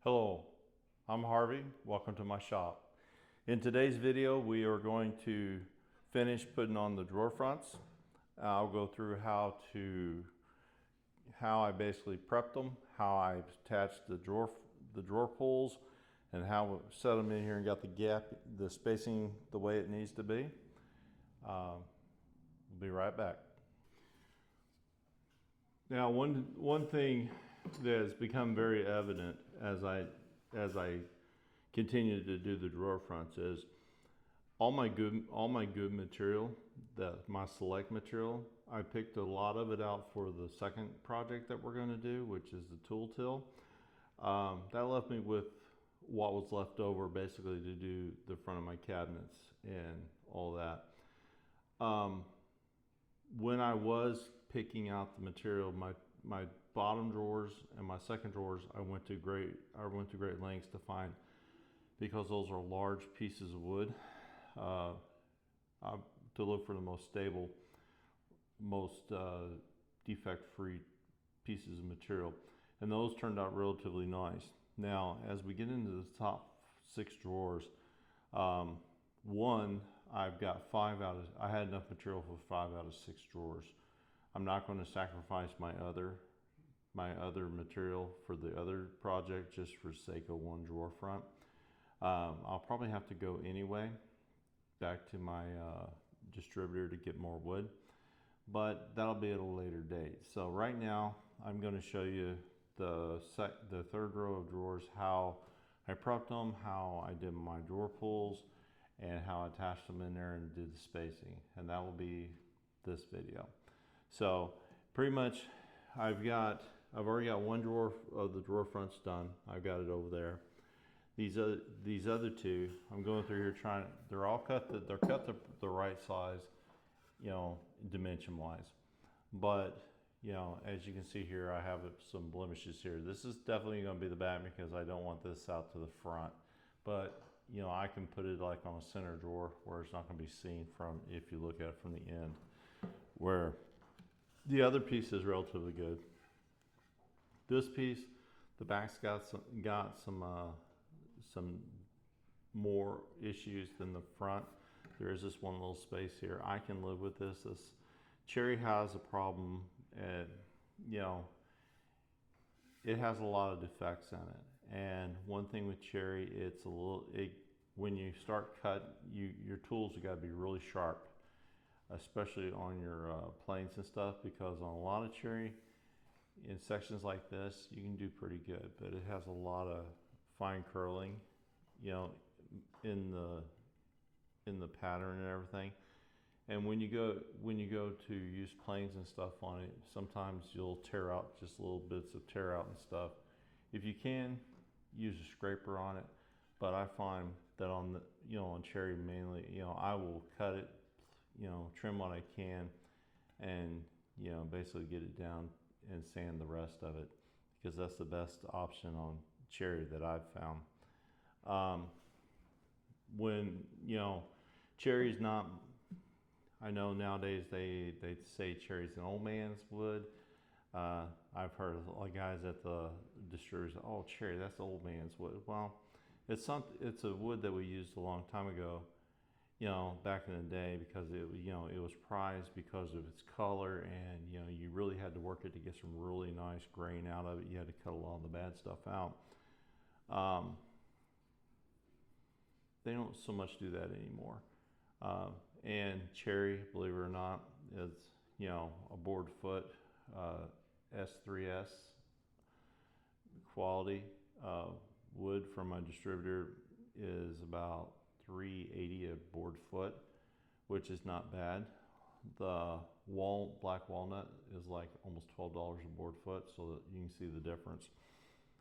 Hello, I'm Harvey. Welcome to my shop. In today's video, we are going to finish putting on the drawer fronts. I'll go through how I basically prepped them, how I attached the drawer pulls, and how I set them in here and got the spacing the way it needs to be. We'll be right back. Now, one thing that has become very evident as I continue to do the drawer fronts is all my good material, my select material. I picked a lot of it out for the second project that we're going to do, which is the tool till. That left me with what was left over basically to do the front of my cabinets and all that. When I was picking out the material, my bottom drawers and my second drawers, I went to great lengths to find, because those are large pieces of wood, to look for the most stable, most defect-free pieces of material, and those turned out relatively nice. Now, as we get into the top 6 drawers, I've got I had enough material for 5 out of 6 drawers. I'm not going to sacrifice my other material for the other project just for the sake of one drawer front. I'll probably have to go anyway back to my distributor to get more wood, but that'll be at a later date. So right now I'm going to show you the third row of drawers, how I prepped them, how I did my drawer pulls, and how I attached them in there and did the spacing, and that will be this video. So pretty much I've already got one drawer of the drawer fronts done. I've got it over there. These other two, I'm going through here they're all cut the right size, dimension wise. But as you can see here, I have some blemishes here. This is definitely going to be the back because I don't want this out to the front. But I can put it like on a center drawer where it's not going to be seen from, if you look at it from the end, where the other piece is relatively good. This piece, the back's got some more issues than the front. There is this one little space here. I can live with this. This Cherry has a problem, and it has a lot of defects in it. And one thing with Cherry, when you start cut, your tools have got to be really sharp, especially on your planes and stuff, because on a lot of Cherry, in sections like this, you can do pretty good, but it has a lot of fine curling, in the pattern and everything. And when you go to use planes and stuff on it, sometimes you'll tear out just little bits of tear out and stuff. If you can, use a scraper on it, but I find that on Cherry mainly, I will cut it, trim what I can, and basically get it down and sand the rest of it, because that's the best option on Cherry that I've found. When Cherry's not, I know nowadays they say Cherry's an old man's wood. I've heard a lot of guys at the distributors, oh, Cherry, that's old man's wood. Well, it's a wood that we used a long time ago, back in the day, because it was prized because of its color, and you really had to work it to get some really nice grain out of it. You had to cut a lot of the bad stuff out. They don't so much do that anymore. And Cherry, believe it or not, is a board foot S3S quality wood from my distributor is about $3.80 a board foot, which is not bad. The black walnut is like almost $12 a board foot, so that you can see the difference.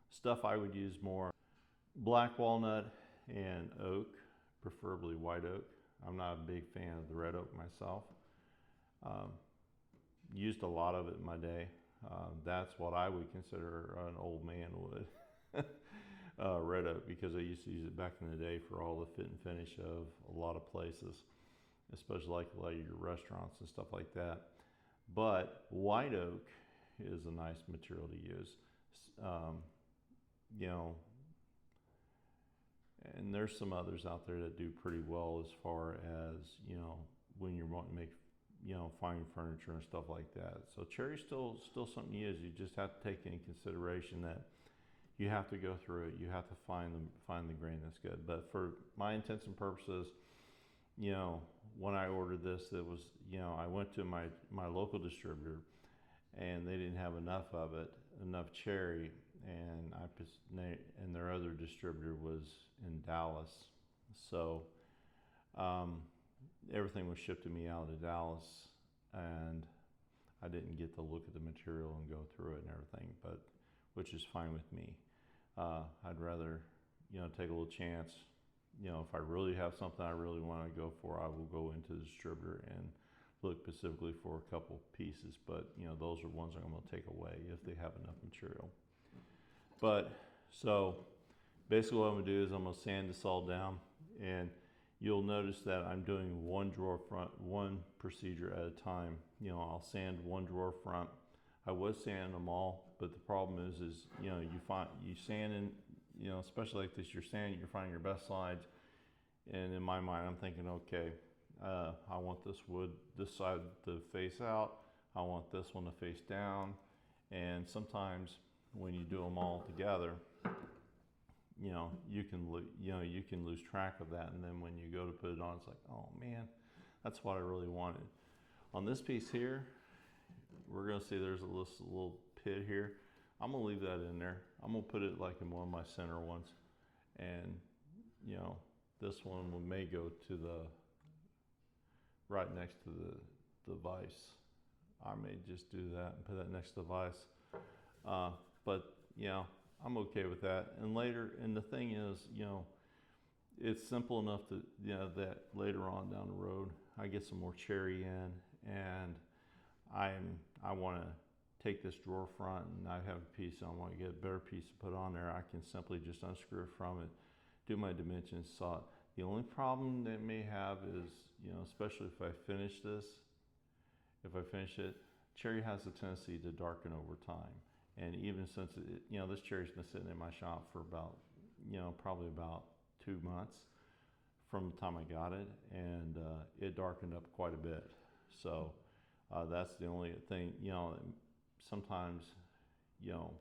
Stuff I would use more, black walnut and oak, preferably white oak. I'm not a big fan of the red oak myself. Used a lot of it in my day. That's what I would consider an old man wood. Red oak, because I used to use it back in the day for all the fit and finish of a lot of places, especially like a lot of your restaurants and stuff like that. But white oak is a nice material to use. And there's some others out there that do pretty well as far as, you know, when you're wanting to make, you know, fine furniture and stuff like that. So cherry's still something you use. You just have to take into consideration that you have to go through it. You have to find the grain that's good. But for my intents and purposes, you know, when I ordered this, it was, you know, I went to my local distributor, and they didn't have enough of it, enough cherry, and their other distributor was in Dallas. So everything was shipped to me out of Dallas, and I didn't get to look at the material and go through it and everything, but which is fine with me. I'd rather, you know, take a little chance. You know, if I really have something I really want to go for, I will go into the distributor and look specifically for a couple pieces. But, you know, those are ones I'm going to take away if they have enough material. But, so, basically what I'm going to do is I'm going to sand this all down. And you'll notice that I'm doing one drawer front, one procedure at a time. You know, I'll sand one drawer front. I was sanding them all, but the problem is you know, you sand in, you know, especially like this, you're finding your best slides. And in my mind, I'm thinking, okay, I want this side to face out. I want this one to face down. And sometimes when you do them all together, you know, you can lose track of that. And then when you go to put it on, it's like, oh man, that's what I really wanted. On this piece here, we're gonna see there's a little pit here. I'm gonna leave that in there. I'm gonna put it like in one of my center ones. And, you know, this one may go to right next to the vise. I may just do that and put that next to the vise. But, you know, I'm okay with that. And the thing is, you know, it's simple enough to, you know, that later on down the road, I get some more cherry in, and I want to take this drawer front, and I have a piece, I want to get a better piece to put on there. I can simply just unscrew it from it, do my dimensions, saw it. The only problem that may have is, you know, especially if I finish it, cherry has a tendency to darken over time. And even since you know, this cherry's been sitting in my shop for about, you know, probably about 2 months from the time I got it, and it darkened up quite a bit. So that's the only thing, you know, sometimes, you know,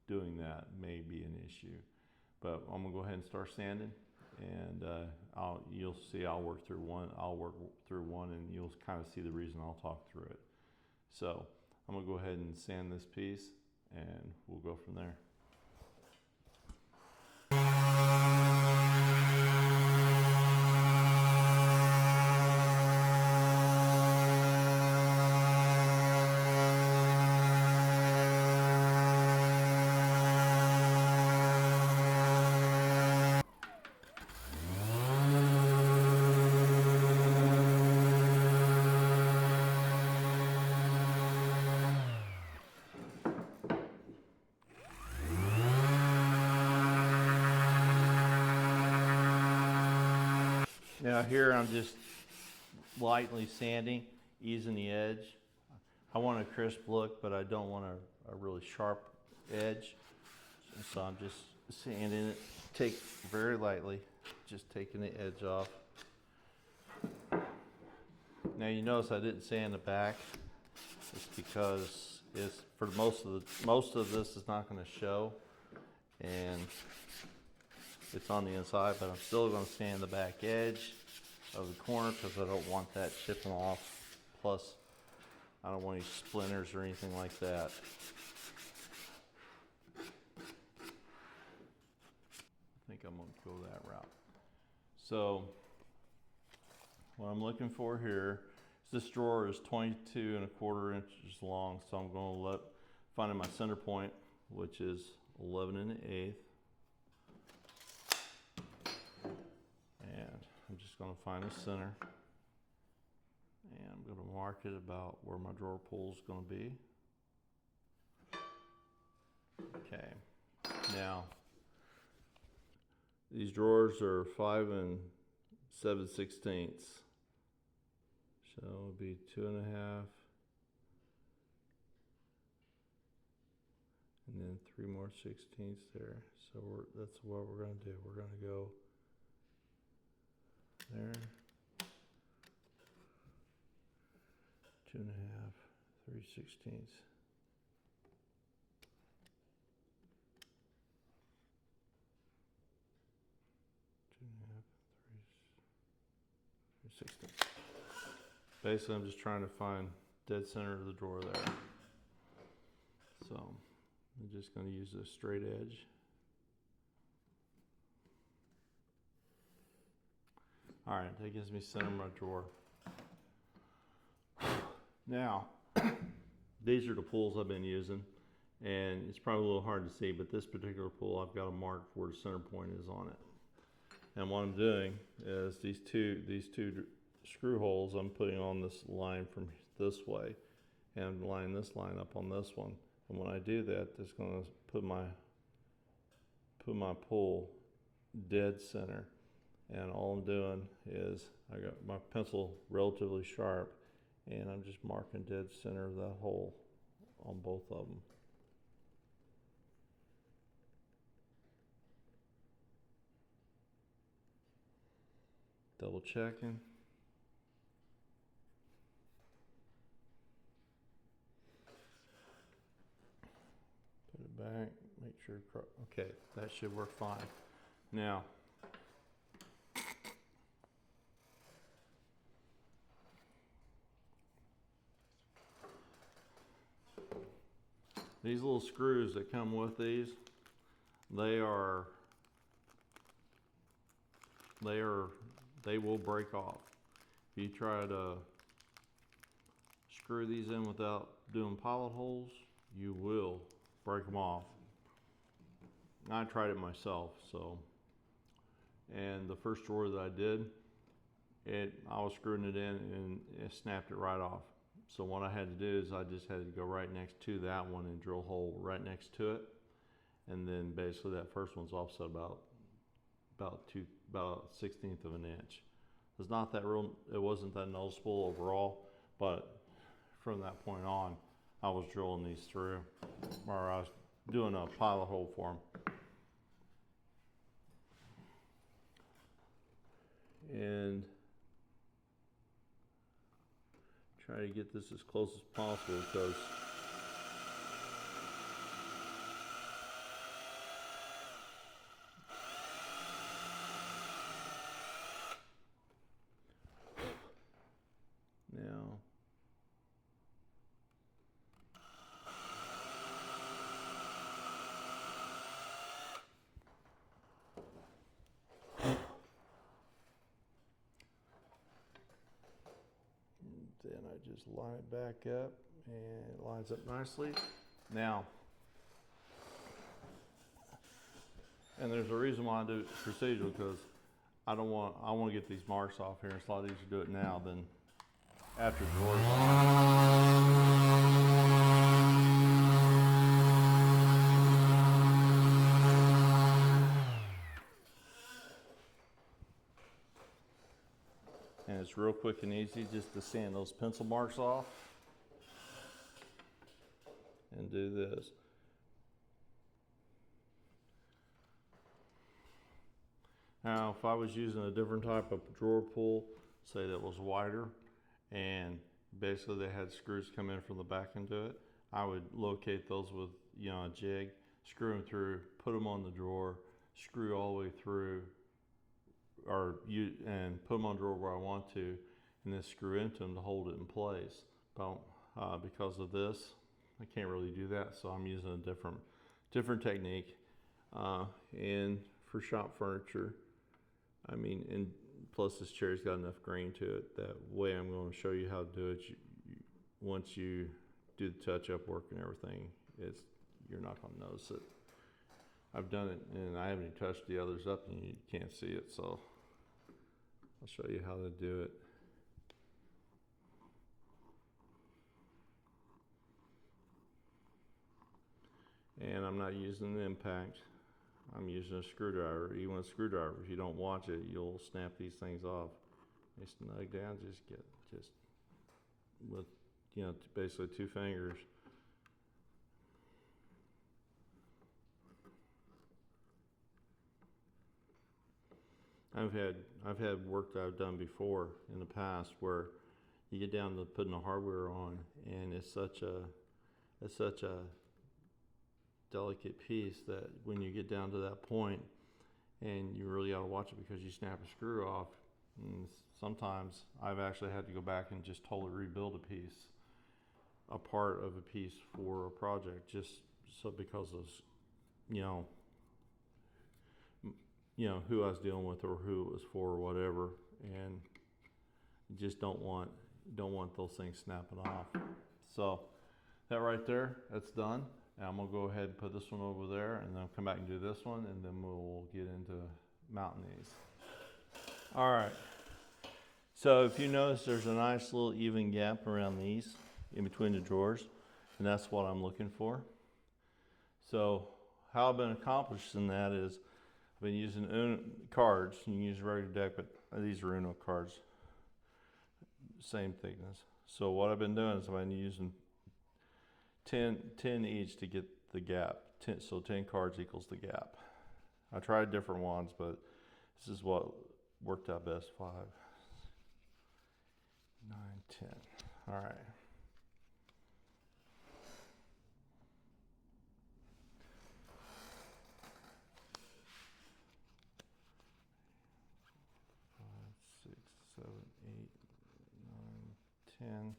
doing that may be an issue. But I'm gonna go ahead and start sanding, and you'll see I'll work through one, and you'll kind of see the reason I'll talk through it. So I'm gonna go ahead and sand this piece, and we'll go from there. Now here I'm just lightly sanding, easing the edge. I want a crisp look, but I don't want a really sharp edge. So I'm just sanding it, take very lightly, just taking the edge off. Now you notice I didn't sand the back. It's because it's for most of this is not going to show, and it's on the inside, but I'm still going to sand the back edge of the corner because I don't want that chipping off. Plus, I don't want any splinters or anything like that. I think I'm going to go that route. So, what I'm looking for here is this drawer is 22¼ inches long, so I'm going to find my center point, which is 11 1/8. I'm just going to find the center, and I'm going to mark it about where my drawer pull is going to be. Okay, now these drawers are 5 7/16, so it'll be 2.5, and then 3 more 16ths there. So that's what we're going to do. We're going to go there. 2 1/2, 3/16. Basically, I'm just trying to find dead center of the drawer there. So I'm just going to use a straight edge. All right, that gives me center of my drawer. Now, these are the pulls I've been using, and it's probably a little hard to see, but this particular pull, I've got a mark where the center point is on it. And what I'm doing is these two screw holes I'm putting on this line from this way, and I'm lining this line up on this one. And when I do that, it's going to put my pull dead center. And all I'm doing is I got my pencil relatively sharp, and I'm just marking dead center of that hole on both of them. Double checking. Put it back, make sure, okay, that should work fine. Now, these little screws that come with these, they will break off. If you try to screw these in without doing pilot holes, you will break them off. I tried it myself, and the first drawer that I did, I was screwing it in and it snapped it right off. So what I had to do is I just had to go right next to that one and drill a hole right next to it, and then basically that first one's offset about 1/16 of an inch. It's not that real. It wasn't that noticeable overall, but from that point on, I was drilling these through, or I was doing a pilot hole for them. And try to get this as close as possible because now then I just line it back up and it lines up nicely. Now, and there's a reason why I do it procedural, because I want to get these marks off here. It's a lot easier to do it now than after drawers. And it's real quick and easy just to sand those pencil marks off and do this. Now, if I was using a different type of drawer pull, say that was wider, and basically they had screws come in from the back into it, I would locate those with a jig, screw them through, put them on the drawer, screw all the way through, and put them on the drawer where I want to, and then screw into them to hold it in place. But because of this, I can't really do that, so I'm using a different technique. And for shop furniture, and plus this chair's got enough grain to it that way I'm going to show you how to do it. Once you do the touch-up work and everything, you're not going to notice it. I've done it and I haven't even touched the others up and you can't see it, so I'll show you how to do it. And I'm not using an impact. I'm using a screwdriver. Even with a screwdriver, if you don't watch it, you'll snap these things off. They snug down, just with basically 2 fingers. I've had work that I've done before in the past where you get down to putting the hardware on, and it's such a delicate piece that when you get down to that point, and you really got to watch it because you snap a screw off. And sometimes I've actually had to go back and just totally rebuild a part of a piece for a project, just so because of you know who I was dealing with or who it was for or whatever, and you just don't want those things snapping off. So that right there, that's done. And I'm gonna go ahead and put this one over there, and then I'll come back and do this one, and then we'll get into mounting these. All right. So if you notice, there's a nice little even gap around these in between the drawers, and that's what I'm looking for. So how I've been accomplishing that is I've been using Uno cards. You can use a regular deck, but these are Uno cards, same thickness. So what I've been doing is I've been using 10 each to get the gap. So 10 cards equals the gap. I tried different ones, but this is what worked out best. 5, 9, 10. All right. Seven, 8, 9, 10.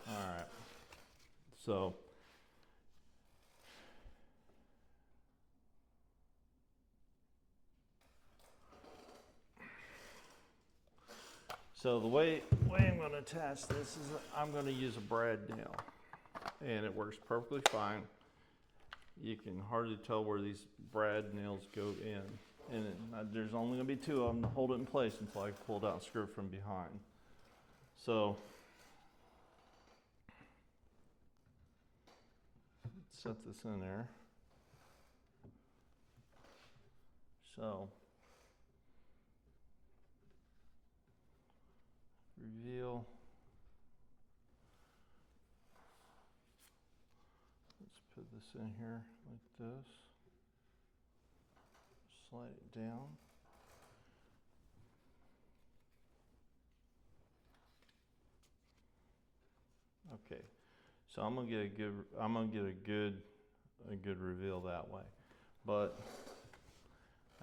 All right. So the way I'm going to attach this is I'm going to use a brad nail, and it works perfectly fine. You can hardly tell where these brad nails go in, and there's only going to be 2 of them to hold it in place until I pull it out and screw it from behind. So set this in there. So reveal. Let's put this in here like this. Slide it down. Okay, so I'm gonna get a good reveal that way, but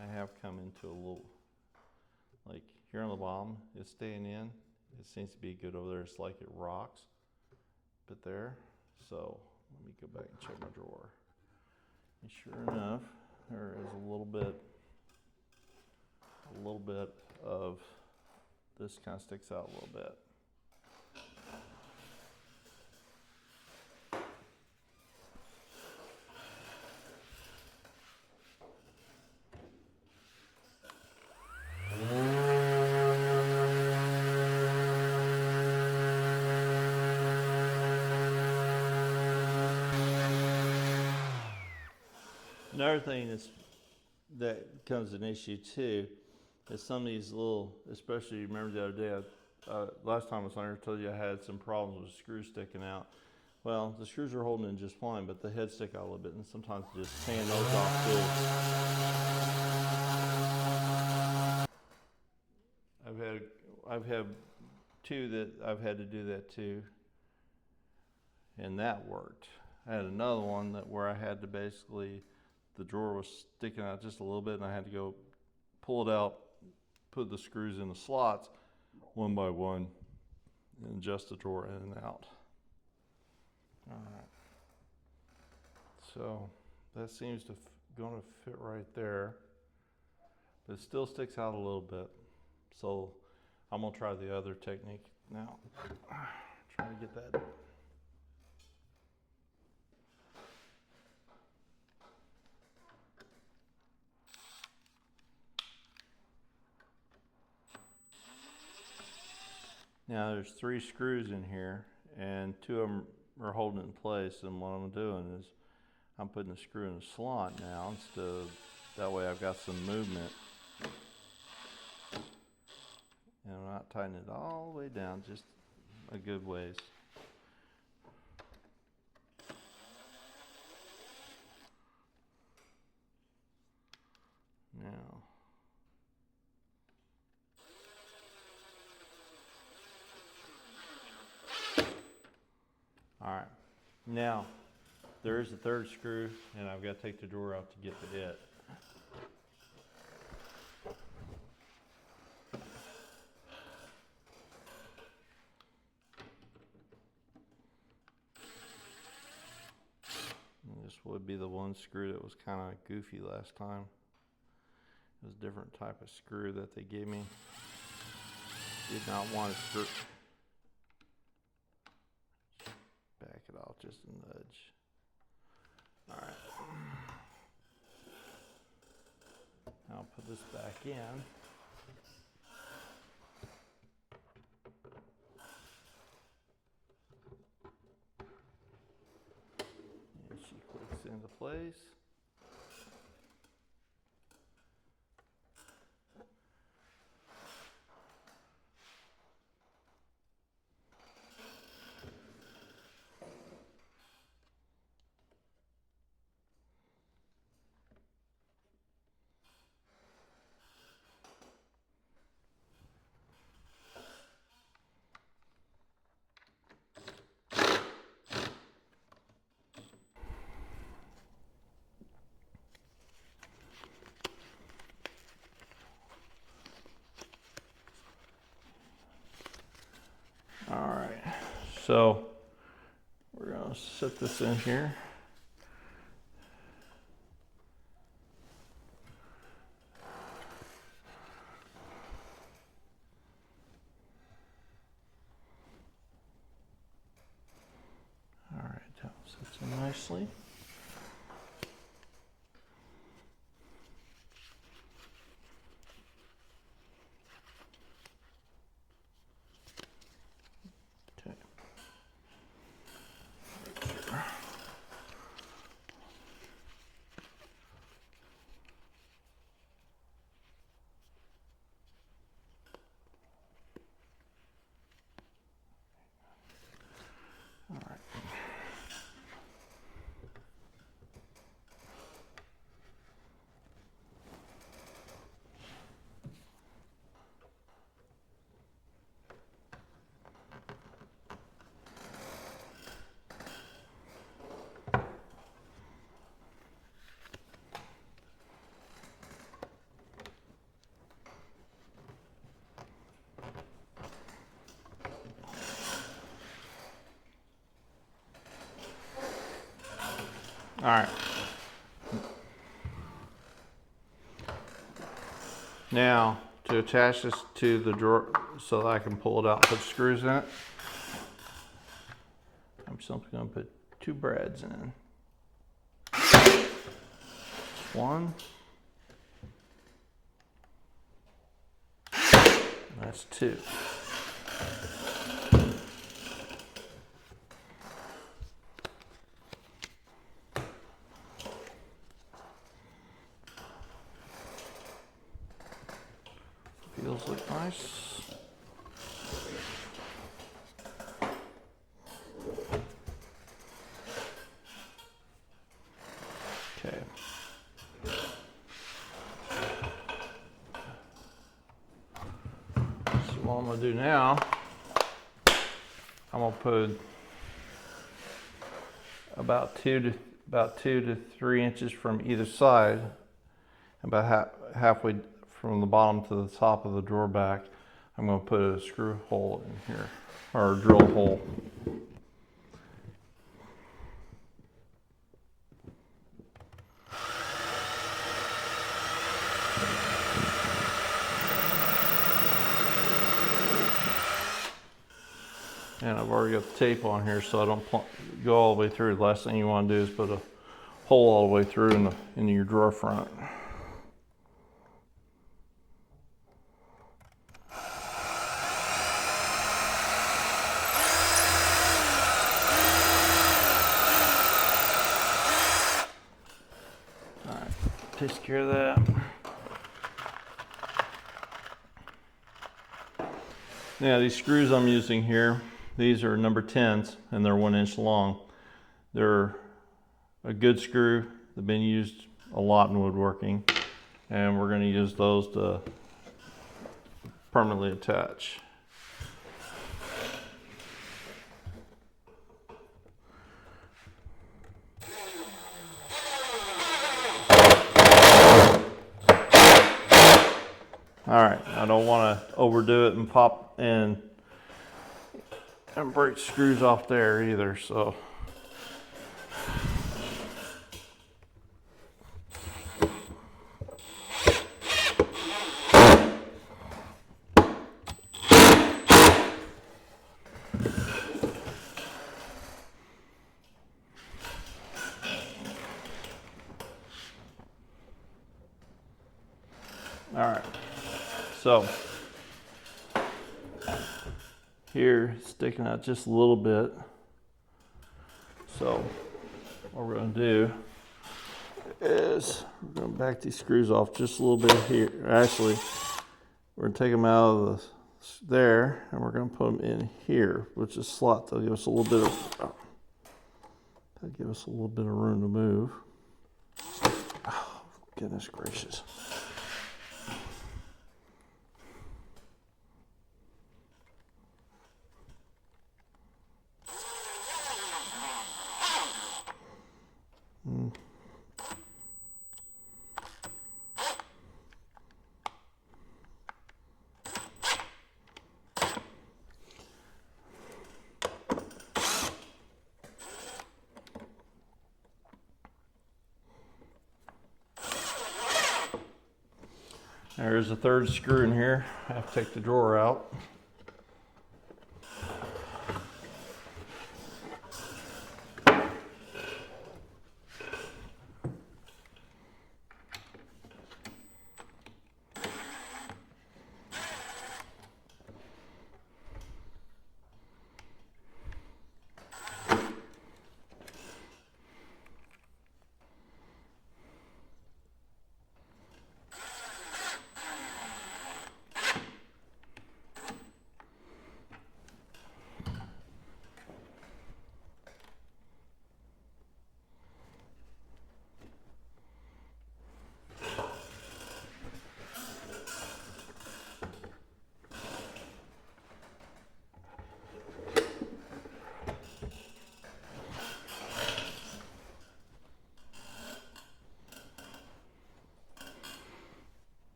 I have come into a little, like here on the bottom, it's staying in. It seems to be good over there. It's like it rocks, but there. So let me go back and check my drawer. And sure enough, there is a little bit of this kind of sticks out a little bit. Another thing that becomes an issue too is some of these little, especially remember the other day, last time I was on here, I told you I had some problems with screws sticking out. Well, the screws are holding in just fine, but the heads stick out a little bit, and sometimes just sand those off too. I've had 2 that I've had to do that too, and that worked. I had another one where I had to basically, the drawer was sticking out just a little bit, and I had to go pull it out, put the screws in the slots one by one, and adjust the drawer in and out. All right. So that seems to going to fit right there, but it still sticks out a little bit. So I'm gonna try the other technique now. Try to get that. Now there's 3 screws in here, and 2 of them are holding it in place, and what I'm doing is I'm putting the screw in the slot now instead of, that way I've got some movement. And I'm not tightening it all the way down, just a good ways. Now, all right, now there is a third screw and I've got to take the drawer out to get to it. And this would be the one screw that was kind of goofy last time. It was a different type of screw that they gave me. Did not want to screw. Back it off just a nudge. All right. I'll put this back in. And she clicks into place. All right, so we're gonna set this in here. All right, that sits in nicely. All right. Now, to attach this to the drawer so that I can pull it out and put screws in it, I'm simply going to put 2 brads in. One. That's 2. Feels look nice. Okay. So what I'm going to do now, I'm going to put about 2 to 3 inches from either side, about halfway from the bottom to the top of the drawer back. I'm going to put a screw hole in here, or a drill hole. And I've already got the tape on here so I don't go all the way through. The last thing you want to do is put a hole all the way through in your drawer front. takes care of that. Now these screws I'm using here, these are number 10s and they're 1 inch long. They're a good screw. They've been used a lot in woodworking, and we're going to use those to permanently attach. Alright, I don't want to overdo it and pop and break screws off there either, so. Alright, so here sticking out just a little bit. So what we're going to do is we're going to back these screws off just a little bit here. Actually, we're going to take them out of there and we're going to put them in here, which is slot. They'll give us a little bit of room to move. Oh, goodness gracious. There's a third screw in here. I have to take the drawer out.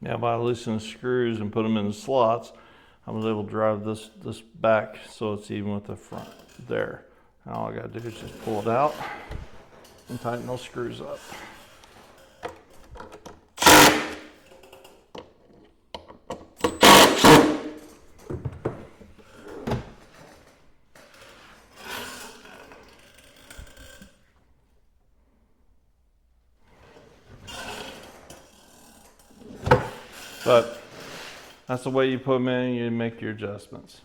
Now by loosening the screws and put them in the slots, I was able to drive this back so it's even with the front there. Now all I gotta do is just pull it out and tighten those screws up. But that's the way you put them in, you make your adjustments.